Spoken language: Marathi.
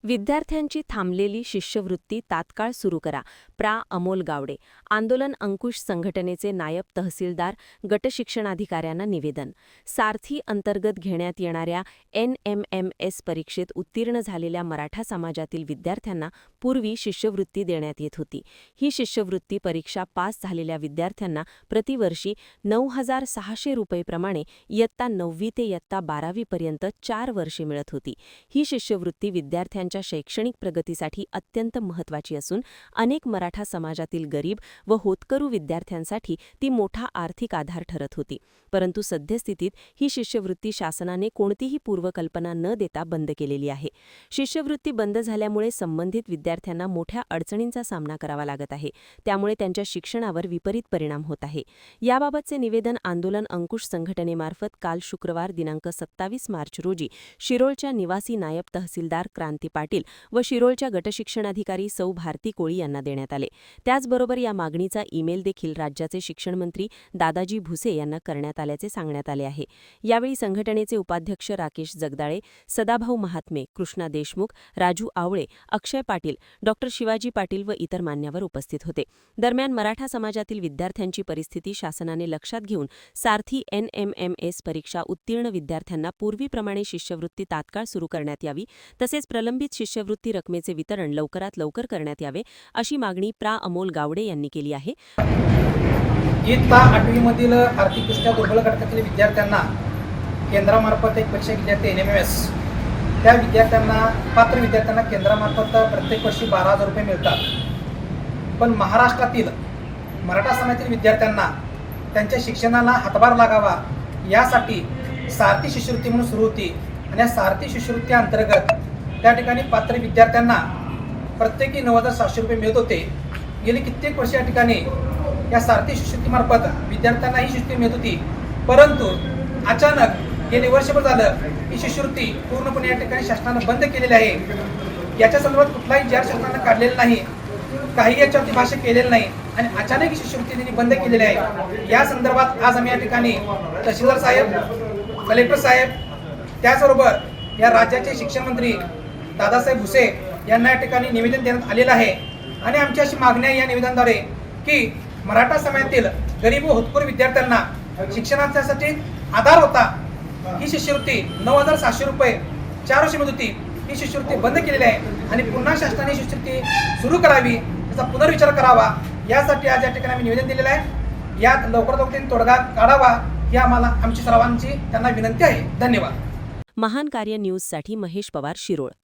विद्यार्थ्यांची थांबलेली शिष्यवृत्ती तात्काळ सुरू करा. प्रा. अमोल गावडे. आंदोलन अंकुश संघटनेचे नायब तहसीलदार गटशिक्षणाधिकाऱ्यांना निवेदन. सारथी अंतर्गत घेण्यात येणाऱ्या NMMS परीक्षेत उत्तीर्ण झालेल्या मराठा समाजातील विद्यार्थ्यांना पूर्वी शिष्यवृत्ती देण्यात येत होती. ही शिष्यवृत्ती परीक्षा पास झालेल्या विद्यार्थ्यांना प्रतिवर्षी 9,600 रुपयेप्रमाणे इयत्ता 9वी ते इयत्ता 12वी पर्यंत 4 वर्षे मिळत होती. ही शिष्यवृत्ती विद्यार्थ्यांच्या शैक्षणिक प्रगतीसाठी अत्यंत महत्त्वाची असून अनेक मराठा समाजातील गरीब व होतकरू विद्यार्थ्यांसाठी ती मोठा आर्थिक आधार ठरत होती. परंतु सद्यस्थितीत ही शिष्यवृत्ती शासनाने कोणतीही पूर्वकल्पना न देता बंद केलेली आहे. शिष्यवृत्ती बंद झाल्यामुळे संबंधित विद्यार्थ्यांना मोठ्या अडचणींचा सामना करावा लागत आहे. त्यामुळे त्यांच्या शिक्षणावर विपरीत परिणाम होत आहे. याबाबतचे निवेदन आंदोलन अंकुश संघटनेमार्फत काल शुक्रवार दिनांक 27 मार्च रोजी शिरोळच्या निवासी नायब तहसीलदार क्रांती पाटील व शिरोळच्या गटशिक्षणाधिकारी सौ भारती कोळी यांना देण्यात आले. त्याचबरोबर या मागणीचा ईमेल देखील राज्याचे शिक्षणमंत्री दादाजी भुसे यांना करण्यात आल्याचे सांगण्यात आले आहे. यावेळी संघटनेचे उपाध्यक्ष राकेश जगदाळे, सदाभाऊ महात्मे, कृष्णा देशमुख, राजू आवळे, अक्षय पाटील, डॉ. शिवाजी पाटील व इतर मान्यवर उपस्थित होते. दरम्यान मराठा समाजातील विद्यार्थ्यांची परिस्थिती शासनाने लक्षात घेऊन सारथी NMMS परीक्षा उत्तीर्ण विद्यार्थ्यांना पूर्वीप्रमाणे शिष्यवृत्ती तात्काळ सुरू करण्यात यावी, तसेच प्रलंबित शिष्यवृत्ती रकमेचे वितरण लवकरात लवकर करण्यात यावे, अशी मागणी प्रा. अमोल गावडे यांनी केली आहे. इयत्ता 8वीमधील आर्थिकदृष्ट्या दुर्बल घटकातील विद्यार्थ्यांना केंद्रामार्फत एक परीक्षा घेतली जाते NMMS. त्या विद्यार्थ्यांना पात्र विद्यार्थ्यांना केंद्रामार्फत प्रत्येक वर्षी 12,000 रुपये मिळतात. पण महाराष्ट्रातील मराठा समाजातील विद्यार्थ्यांना त्यांच्या शिक्षणाला हातभार लागावा यासाठी सारथी शिष्यवृत्ती म्हणून सुरू होती आणि या सारथी शिष्यवृत्ती अंतर्गत त्या ठिकाणी पात्र विद्यार्थ्यांना प्रत्येकी 9,700 रुपये मिळत होते. गेली कित्येक वर्ष या ठिकाणी या सारथी शिष्यवृत्तीमार्फत विद्यार्थ्यांना ही शिष्यवृत्ती मिळत होती. परंतु अचानक गेली वर्षभर झालं ही शिष्यवृत्ती पूर्णपणे या ठिकाणी शासनानं बंद केलेली आहे. याच्या संदर्भात कुठलाही जाहीर शासनानं काढलेला नाही, काही याच्यावरती भाष्य केलेलं नाही आणि अचानक ही शिष्यवृत्ती त्यांनी बंद केलेली आहे. या संदर्भात आज आम्ही या ठिकाणी तहसीलदार साहेब, कलेक्टर साहेब, त्याचबरोबर या राज्याचे शिक्षण मंत्री दादासाहेब भुसे यांना या ठिकाणी निवेदन देण्यात आलेलं आहे. आणि आमची अशी मागणी आहे या निवेदनाद्वारे की मराठा समाजातील गरीब व होतकरू विद्यार्थ्यांना शिक्षणासाठी आधार होता ही शिष्यवृत्ती 9,700 रुपये 4 वर्षे मिळत होती. ही शिष्यवृत्ती बंद केलेली आहे आणि पुन्हा शासनाने शिष्यवृत्ती सुरू करावी, त्याचा पुनर्विचार करावा, यासाठी आज या ठिकाणी आम्ही निवेदन दिलेलं आहे. यात लवकरात लवकर तोडगा काढावा ही आम्हाला आमची सर्वांची त्यांना विनंती आहे. धन्यवाद. महान कार्य न्यूजसाठी महेश पवार, शिरोळ.